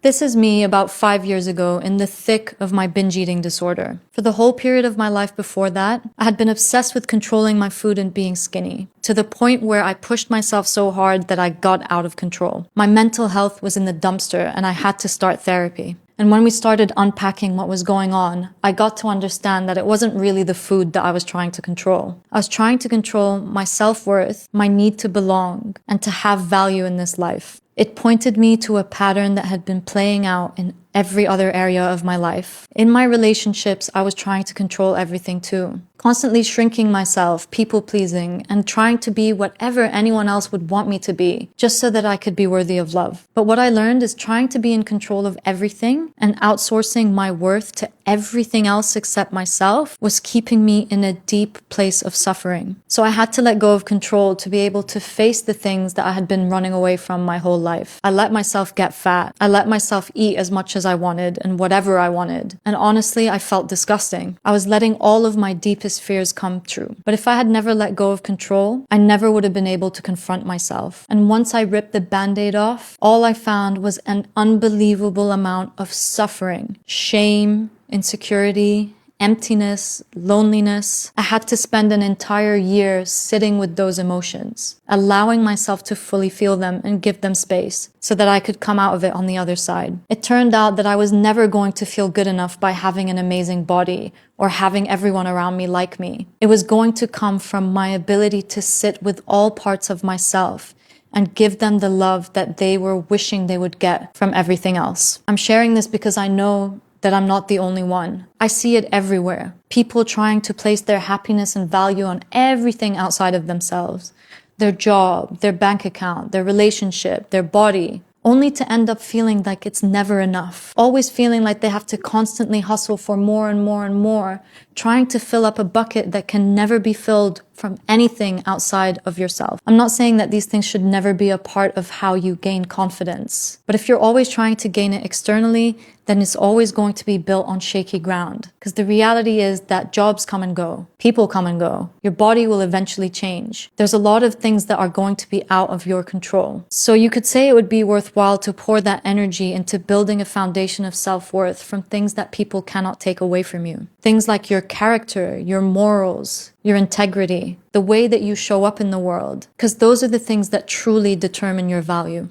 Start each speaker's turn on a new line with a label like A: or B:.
A: This is me about 5 years ago in the thick of my binge eating disorder. For the whole period of my life before that, I had been obsessed with controlling my food and being skinny, to the point where I pushed myself so hard that I got out of control. My mental health was in the dumpster and I had to start therapy. And when we started unpacking what was going on, I got to understand that it wasn't really the food that I was trying to control. I was trying to control my self-worth, my need to belong, and to have value in this life. It pointed me to a pattern that had been playing out in every other area of my life. In my relationships, I was trying to control everything too. Constantly shrinking myself, people-pleasing, and trying to be whatever anyone else would want me to be, just so that I could be worthy of love. But what I learned is trying to be in control of everything and outsourcing my worth to everything else except myself was keeping me in a deep place of suffering. So I had to let go of control to be able to face the things that I had been running away from my whole life. I let myself get fat. I let myself eat as much as I wanted and whatever I wanted. And honestly, I felt disgusting. I was letting all of my deepest fears come true. But if I had never let go of control, I never would have been able to confront myself. And once I ripped the band-aid off, all I found was an unbelievable amount of suffering, shame, insecurity, emptiness, loneliness. I had to spend an entire year sitting with those emotions, allowing myself to fully feel them and give them space so that I could come out of it on the other side. It turned out that I was never going to feel good enough by having an amazing body or having everyone around me like me. It was going to come from my ability to sit with all parts of myself and give them the love that they were wishing they would get from everything else. I'm sharing this because I know that I'm not the only one. I see it everywhere. People trying to place their happiness and value on everything outside of themselves. Their job, their bank account, their relationship, their body, only to end up feeling like it's never enough. Always feeling like they have to constantly hustle for more and more and more, trying to fill up a bucket that can never be filled from anything outside of yourself. I'm not saying that these things should never be a part of how you gain confidence. But if you're always trying to gain it externally, then it's always going to be built on shaky ground. Because the reality is that jobs come and go. People come and go. Your body will eventually change. There's a lot of things that are going to be out of your control. So you could say it would be worthwhile to pour that energy into building a foundation of self-worth from things that people cannot take away from you. Things like your character, your morals, your integrity, the way that you show up in the world. Because those are the things that truly determine your value.